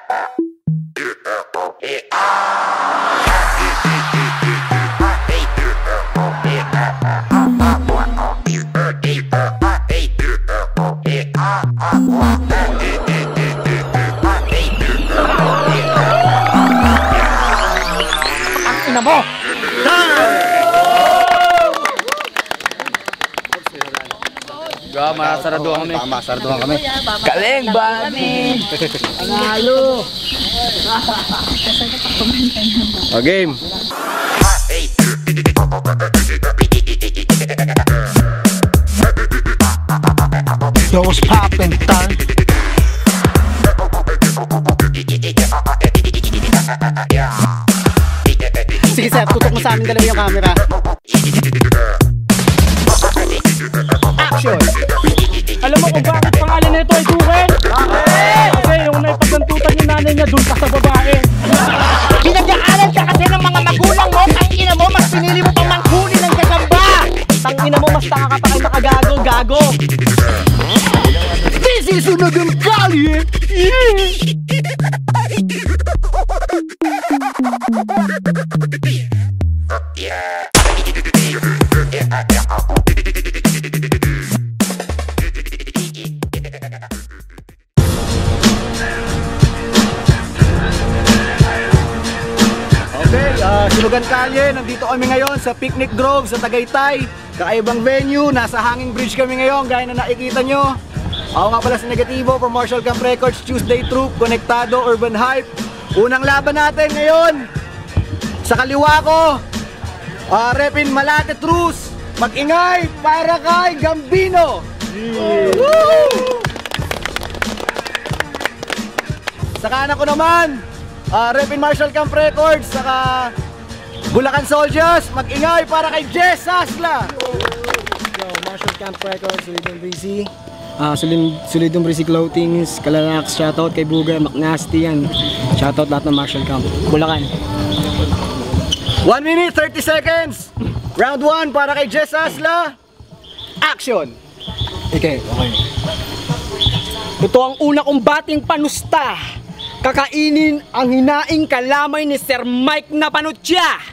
Ina mo! Masaraduhan kami. Masaraduhan kami. Kaleng ba? Panalo! O, game. Yo, what's poppin', son? Sige, sir, tutok mo sa amin dalawa yung camera. Action! Alam mo kung bakit pangalan nito ay Duken? Bakit? Kasi yung naipagdantutan yung nanay niya dun pa sa babae. Pinag-aaral ka kasi ng mga magulang mo. Tangina mo, mas pinili mo pang manghuli ng gagamba. Tangina mo, mas tanga ka pa kay makagago, gago. This is another Kali! Sinugan Kalye, nandito kami ngayon sa Picnic Grove sa Tagaytay. Kakaibang venue, nasa Hanging Bridge kami ngayon, gaya na nakikita nyo. Ako nga pala si Negativo from Marshall Camp Records, Tuesday Troop, Konektado, Urban Hype. Unang laban natin ngayon, sa kaliwa ko, Repin Malate Trus, mag-ingay para kay Gambino. Sa kanan ko naman, Repin Marshall Camp Records, saka Bulacan Soldiers, mag-ingay para kay Jess Asla. Yo, Marshall Camp Records, Solidum Breezy. Solidum Breezy Clothings, Kalanax, shoutout kay Buga, McNasty yan. Shoutout lahat ng Marshall Camp, Bulacan. 1 minute, 30 seconds. Round 1 para kay Jess Asla. Action! Okay. Ito ang una kong bating panusta. Kakainin ang hinaing kalamay ni Sir Mike na Panutya,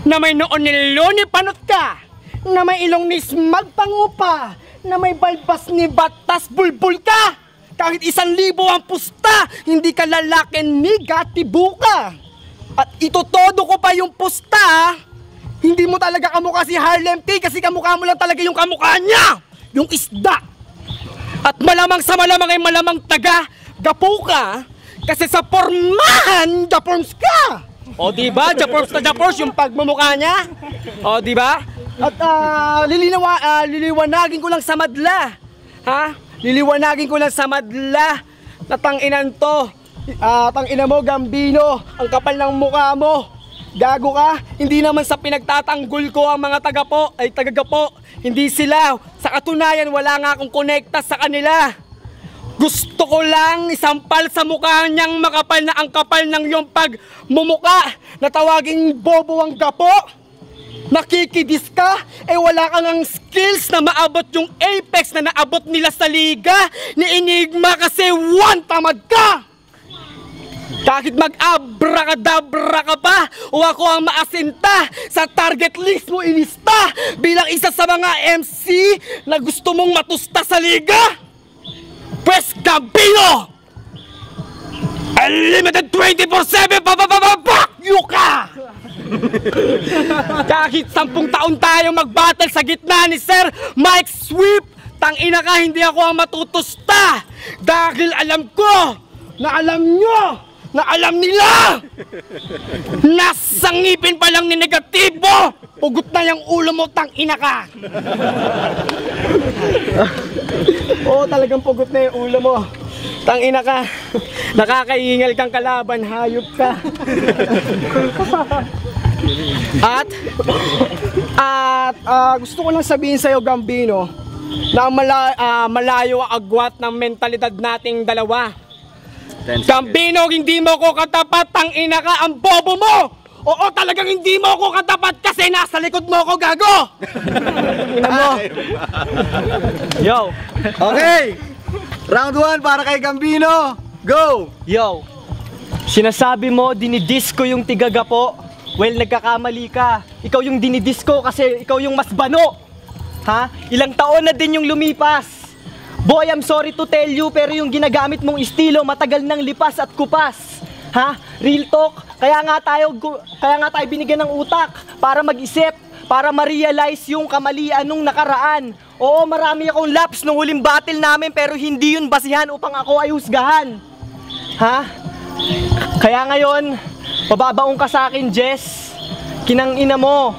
na may noon ni Loni Panutka, na may ilong ni Smag Pangupa, na may balbas ni Batas Bulbul ka. Kahit 1,000 ang pusta, hindi ka lalakin ni Gatibuka. At itotodo ko pa yung pusta, hindi mo talaga kamukha si Harlem T, kasi kamukha mo lang talaga yung kamukha niya, yung isda. At malamang sa malamang ay malamang taga Gapuka, kasi sa pormahan, Japorms ka! O diba, Japorms na Japorms yung pagmumukha niya? O diba? At liliwanagin ko lang sa madla. Ha? Liliwanagin ko lang sa madla na tanginan to. Tangina mo, Gambino, ang kapal ng mukha mo. Gago ka? Hindi naman sa pinagtatanggol ko ang mga taga-Gapo. Hindi sila. Sa katunayan, wala nga akong konekta sa kanila. Gusto ko lang isampal sa mukha niyang makapal na ang kapal ng iyong pagmumuka na tawaging bobo ang Gapo. Nakikidis ka, wala kang ang skills na maabot yung apex na naabot nila sa liga ni Enigma, kasi one tamad ka! Kahit mag-abrakadabra ka pa o ako ang maasinta sa target list mo ilista bilang isa sa mga MC na gusto mong matusta sa liga, Pwes Gambino! Unlimited 24/7 fuck you ka! Kahit 10 taon tayo mag-battle sa gitna ni Sir Mike Sweep, tangina ka, hindi ako ang matutusta dahil alam ko na alam nyo na alam nila. Nasa ngipin pa lang ni Negatibo, pugot na yung ulo mo, tangina ka. Oo, talagang pugot na yung ulo mo, tangina ka. Nakakaingal kang kalaban, hayop ka. At gusto ko lang sabihin sa'yo, Gambino, na malayo ang agwat ng mentalidad nating dalawa. Gambino, hindi mo ko katapat, tangina ka, ang bobo mo! Oo, talagang hindi mo ko katapat kasi nasa likod mo ko, gago! Ina mo. Yo. Okay! Round 1 para kay Gambino. Go! Yo. Sinasabi mo, dinidisco yung tigagapo. Well, nagkakamali ka. Ikaw yung dinidisco kasi ikaw yung mas bano. Ha? Ilang taon na din yung lumipas. Boy, I'm sorry to tell you, pero yung ginagamit mong estilo matagal nang lipas at kupas. Ha? Real talk, kaya nga tayo binigyan ng utak para mag-isip, para ma-realize yung kamalian nung nakaraan. Oo, marami akong laps nung huling battle namin, pero hindi yun basihan upang ako ay husgahan. Ha? Kaya ngayon, pababaong ka sa akin, Jess. Kinang ina mo.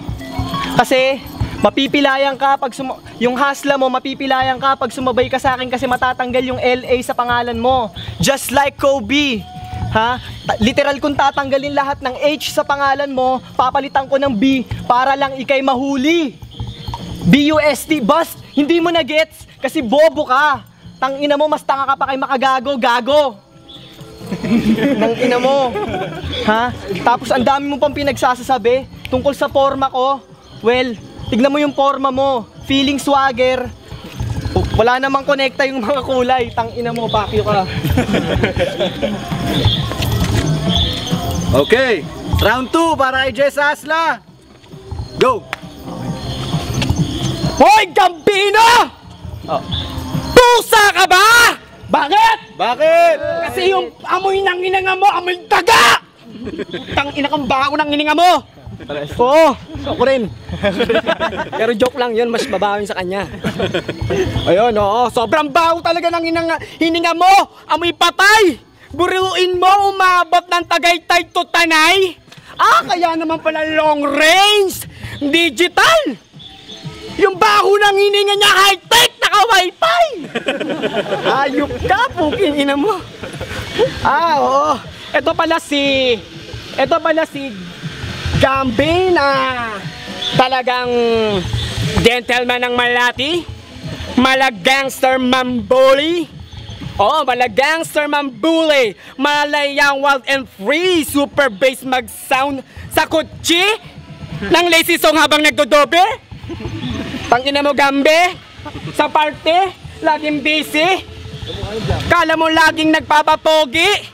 Kasi mapipilayan ka pag yung hasla mo, mapipilayan ka pag sumabay ka sa akin kasi matatanggal yung LA sa pangalan mo. Just like Kobe. Ha? Literal kung tatanggalin lahat ng H sa pangalan mo, papalitan ko ng B para lang ikay mahuli. BUST, bust. Hindi mo na gets kasi bobo ka. Tangina mo, mas tanga ka pa kay makagago, gago. Nang ina mo. Ha? Tapos ang dami mo pang pinagsasasabi tungkol sa forma ko. Well, tignan mo yung forma mo. Feeling swagger. Wala namang konekta yung mga kulay. Tang ina mo, pakyo ka. Okay, round 2 para kay Jess Asla. Go! Hoy, Gambino! Pusa ka ba? Bakit? Bakit? Kasi yung amoy ng inanga mo, amoy daga! Tang ina kang bago ng ininga mo! Oo, ako rin. Pero joke lang yun, mas babawin sa kanya. Ayun, oo, sobrang baho talaga ng hininga mo! Amoy patay! Buruin mo, umabot ng Tagaytay to Tanay! Ah, kaya naman pala long range! Digital! Yung baho ng hininga niya high-tech, naka-wifi! Ayop ka, puking ina mo! Ah, oo. Ito pala si Gambi na talagang gentleman ng Malati. Malagangster Mambuli. Oo, malagangster Mambuli. Malayang wild and free. Super bass mag-sound sa kutsi ng lazy song habang nagdodobe. Tangina mo, Gambi. Sa parte, laging busy. Kala mo laging nagpapapogi.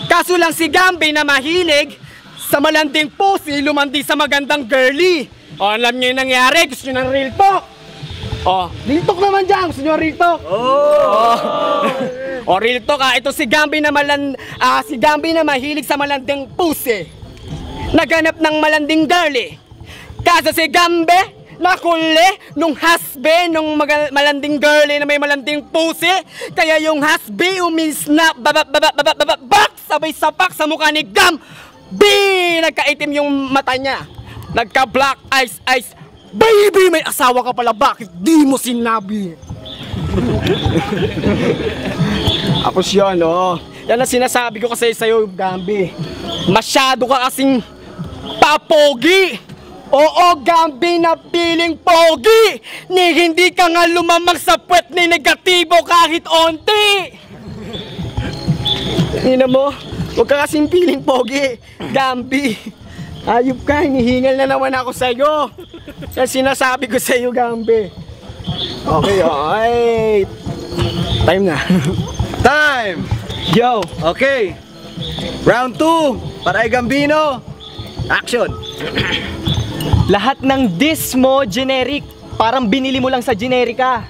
Kaso lang si Gambi na mahilig sa malanding pusi, lumandi sa magandang girly. O, alam niyo yung nangyari? Gusto niyo ng real talk? O, real talk naman dyan. Gusto niyo real talk? O, real talk ha. Ito si Gambi na mahilig sa malanding pusi. Naganap ng malanding girly. Kaso si Gambi nakuli nung hasbe nung malanding girly na may malanding pusi. Kaya yung hasbe umisnap babak sabay sapak sa mukha ni Gambi. Nagkaitim yung mata niya. Nagka-black eyes. Baby, may asawa ka pala. Bakit di mo sinabi? Tapos yun, oh. Yan ang sinasabi ko kasi sa'yo, Gambi. Masyado ka kasing papogi. Oo, Gambi, na piling pogi. Ni hindi ka nga lumamang sa puwet ni negatibo kahit onti. Ina mo, huwag ka kasing piling pogi, Gambi. Ayop ka, hinihingal na naman ako sa'yo. Yan sinasabi ko sa'yo, Gambi. Okay, alright. Time na. Time! Yo! Okay, round 2 para kay Gambino. Action! Lahat ng diss mo, generic. Parang binili mo lang sa generika.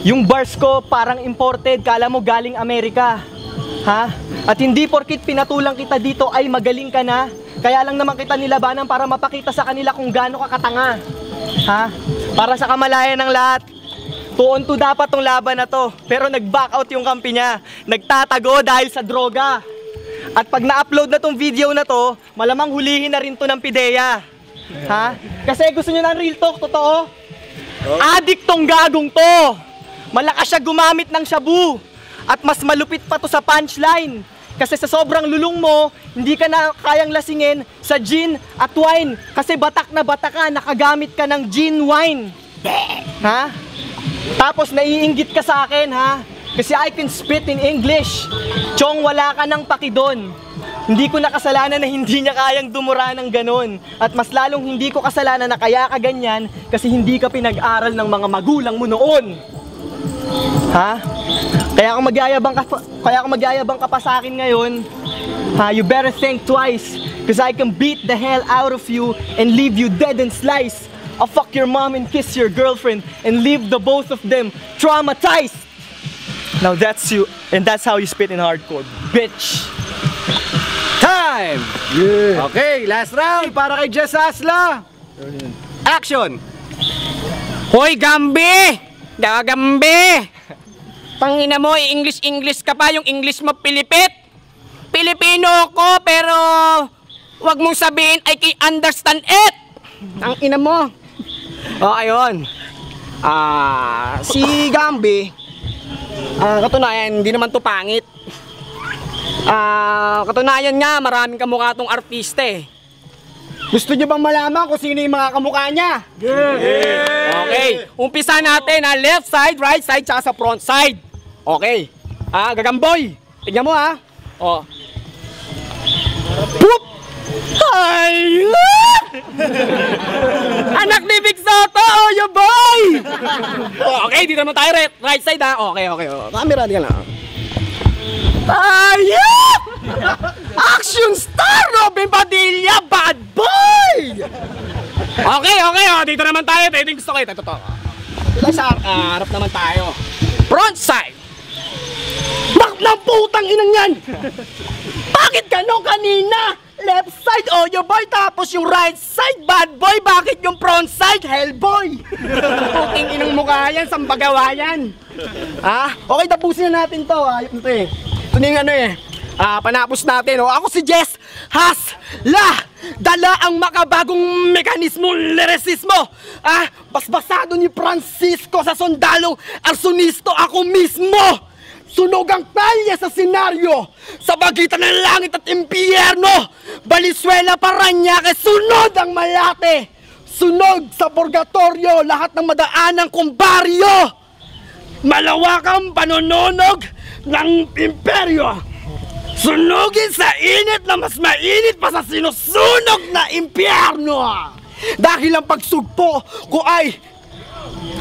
Yung bars ko, parang imported. Kala mo galing Amerika. Ha? At hindi porkit pinatulang kita dito ay magaling ka na. Kaya lang naman kita nilabanan para mapakita sa kanila kung gaano ka katanga. Ha? Para sa kamalayan ng lahat. 2-on-2 dapat tong laban na to. Pero nag-back out yung kampi niya. Nagtatago dahil sa droga. At pag na-upload na tong video na to, malamang hulihin na rin to ng PIDEA. Ha? Kasi gusto nyo ng real talk, totoo? Addict tong gagong to. Malakas siya gumamit ng shabu. At mas malupit pa to sa punchline. Kasi sa sobrang lulong mo, hindi ka na kayang lasingin sa gin at wine. Kasi batak na batak ka, nakagamit ka ng gin wine. Ha? Tapos naiinggit ka sa akin, ha? Kasi I can spit in English. Chong, wala ka ng pakidon. Hindi ko na kasalanan na hindi niya kayang dumura ng ganon. At mas lalong hindi ko kasalanan na kaya ka ganyan kasi hindi ka pinag-aral ng mga magulang mo noon. Ha? Kaya kung magyayabang ka pa sa akin ngayon, You better think twice, cause I can beat the hell out of you and leave you dead and sliced. I'll fuck your mom and kiss your girlfriend and leave the both of them traumatized. Now that's you, and that's how you spit in hardcore, bitch. Time! Yeah. Okay, last round para kay Jess Hasla. Action! Hoy, Gambi! Gambi! Pangina mo, English ka pa, yung English mo Pilipit. Pilipino ko, pero wag mong sabihin I can understand it. Ang ina mo. Ayun. Si Gambi, katunayan, hindi naman to pangit. Katunayan nga, maraming kamukha tong artista eh. Gusto nyo bang malaman kung sino yung mga kamukha niya? Okay, umpisa natin left side, right side, tsaka sa front side. Okay. Gagamboy. Tignan mo Oh. Poop! Ay! Anak ni Big Soto, oh, your boy! Okay, dito naman tayo right side Okay. Camera, di ka lang. Ayun! Action star Robin Padilla, bad boy! Okay, dito naman tayo. Ito yung gusto ko. Ito. Dito sa harap naman tayo. Front side. Bak ng putang inang yan! Bakit gano'n kanina? Left side, oh your boy, tapos yung right side, bad boy. Bakit yung front side, hellboy? Puting inang mukha yan, sambagawa yan. Okay, tapusin na natin to. Ito Ito na yung panapos natin. Ako si Jess Hasla. Dala ang makabagong mekanismo, lirisismo. Basbasado ni Francisco sa sundalong arsonisto ako mismo. Sunog ang talya sa senaryo sa pagitan ng langit at impyerno. Valenzuela, Parañaque, sunod ang Malate. Sunog sa purgatorio lahat ng madaanang kumbaryo. Malawakang panononog ng imperyo. Sunugin sa init na mas mainit pa sa sinusunog na impyerno. Dahil ang pagsugpo ko ay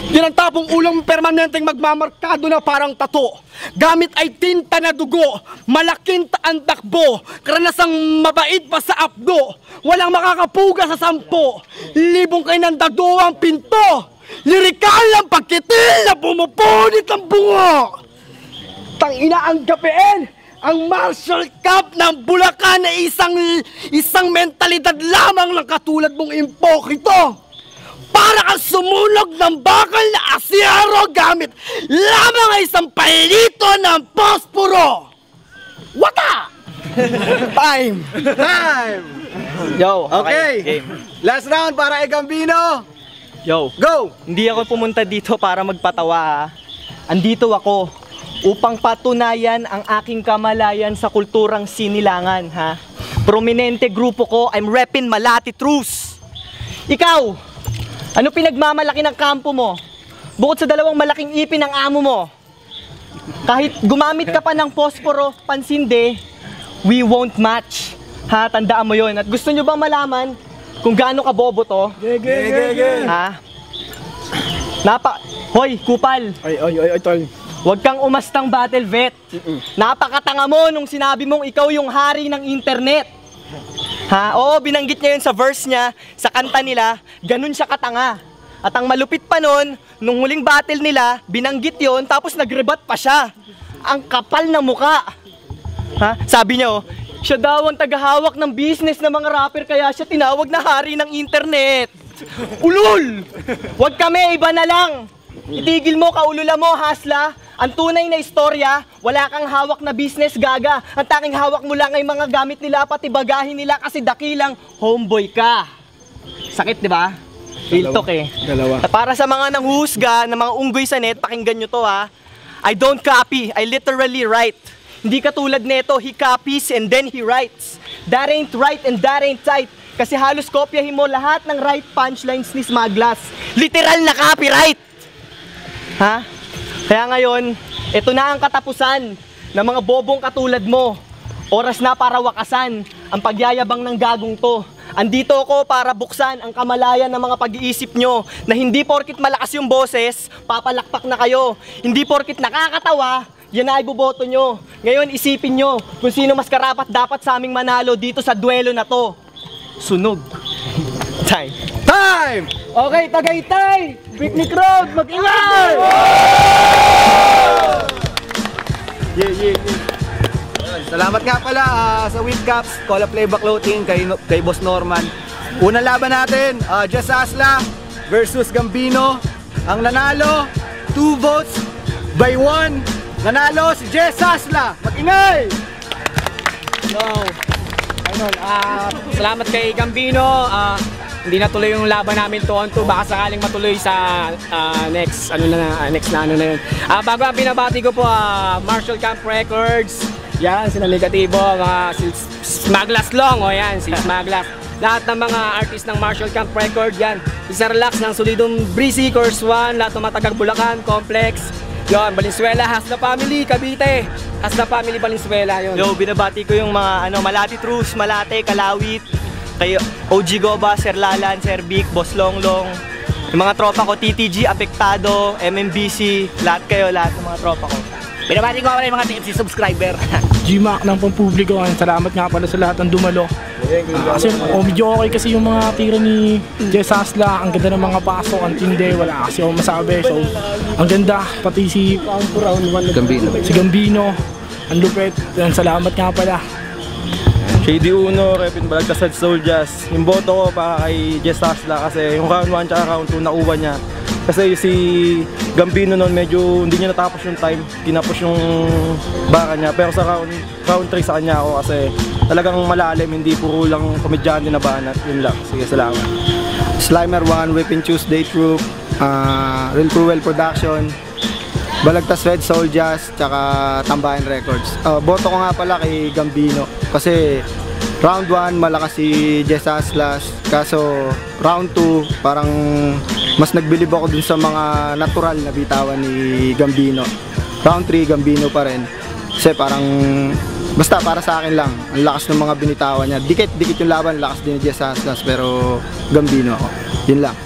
tinatapong ulang permanenteng magmamarkado na parang tato. Gamit ay tinta na dugo, malaking ang takbo, karanasang mabait pa sa apdo. Walang makakapuga sa 10, libong kayo ng dado ang pinto. Lirikal ang pagkitil na pumupunit ang bungo. Tangina ang gapiin, ang Marshall Cup ng Bulacan na isang mentalidad lamang ng katulad mong impokrito. Para kang sumunog ng bakal na asyero gamit lamang ay isang palito ng posporo. Wata! Time! Yo, okay. Last round para kay Gambino. Yo, Go! hindi ako pumunta dito para magpatawa. Andito ako upang patunayan ang aking kamalayan sa kulturang sinilangan, Prominente grupo ko, I'm reppin' Malati Truce. Ikaw, ano pinagmamalaki ng kampo mo? Bukod sa 2 malaking ipin ng amo mo. Kahit gumamit ka pa ng posporo, pansinde, we won't match. Tandaan mo yon. At gusto nyo bang malaman kung gaano ka bobo to? Hoy, kupal. Ay, tol. Huwag kang umastang battle vet. Napakatanga mo nung sinabi mong ikaw yung hari ng internet. Oo, binanggit niya yun sa verse niya, sa kanta nila, ganun siya katanga. At ang malupit pa nun, nung huling battle nila, binanggit yun, tapos nagrebat pa siya. Ang kapal na muka. Sabi niya, siya daw ang tagahawak ng business ng mga rapper, kaya siya tinawag na hari ng internet. Ulul! Huwag kami, iba na lang. Itigil mo, kaulula mo, Hasla. Ang tunay na istorya, wala kang hawak na business, gaga. Ang tanging hawak mo lang ay mga gamit nila, pati bagahin nila kasi dakilang homeboy ka. Sakit, di ba? Real talk Dalawa. Para sa mga nanghuhusga, ng mga unggoy sa net, pakinggan nyo to I don't copy, I literally write. Hindi katulad neto, he copies and then he writes. That ain't right and that ain't tight. Kasi halos kopyahin mo lahat ng right punchlines ni Smaglas. Literal na copyright! Kaya ngayon, ito na ang katapusan ng mga bobong katulad mo. Oras na para wakasan ang pagyayabang ng gagong to. Andito ako para buksan ang kamalayan ng mga pag-iisip nyo na hindi porkit malakas yung boses, papalakpak na kayo. Hindi porkit nakakatawa, yan na iboboto nyo. Ngayon isipin nyo kung sino mas karapat dapat sa aming manalo dito sa duelo na to. Sunog. Time. Time! Okay, Tagaytay! Picnic Road, mag-ingay! Yeah. Salamat nga pala sa Windcaps, Cola Playback Clothing, kay Boss Norman. Unang laban natin, Jess Asla versus Gambino. Ang nanalo, 2 votes by 1. Nanalo si Jess Asla. Mag-ingay! So, ayun, salamat kay Gambino. Hindi natuloy yung laban namin 2-on-2, baka sakaling matuloy sa next na yun. Bago ang binabati ko po, Marshall Camp Records. Yan, sila Negativo, mga si Smaglas Long, o yan, si Smaglas. Lahat ng mga artist ng Marshall Camp Records, yan. Si Sir Lax ng Solidum Breezy, Course 1, lahat ng Matagang Bulacan, Complex. Yon, Valenzuela, Hasla Family, Cavite. Hasla Family, Valenzuela, yun. Yo, binabati ko yung mga Malati Trus, Malate, Kalawit, kay OG Goba, Sir Lalan, Sir Vic, Boss Longlong, yung mga tropa ko, TTG, Apektado, MMBC, lahat kayo, lahat ng mga tropa ko. Binabati ko pala yung mga TFC subscriber. G-Mac ng pampubliko, salamat nga pala sa lahat ng dumalo. Kasi medyo okay kasi yung mga tira ni Jess Asla, ang ganda ng mga pasok, ang tindi, wala kasi akong masabi. So, ang ganda, pati si Gambino, ang lupit, salamat nga pala. Shady Uno, Repin Balagtas at Soul Jazz. Yung boto ko para kay Jess Asla kasi yung round 1 tsaka round 2 nakuha niya. Kasi si Gambino noon medyo hindi niya natapos yung time, tinapos yung baka niya. Pero sa round 3 sa kanya ako kasi talagang malalim, hindi puro lang komedyante na banat. Yun lang. Sige, salamat. Slimer 1, Whipping Tuesday Troop, Real Cruel Production, Balagtas Red Soul Jazz, tsaka Tambayan Records. Boto ko nga pala kay Gambino kasi round 1 malakas si Jess Aslas, kaso round 2 parang mas nagbilib ako dun sa mga natural na bitawan ni Gambino. Round 3 Gambino pa rin kasi parang basta para sa akin lang ang lakas ng mga binitawan niya. Dikit yung laban, lakas din ni Jess Aslas, pero Gambino ako. Yun lang.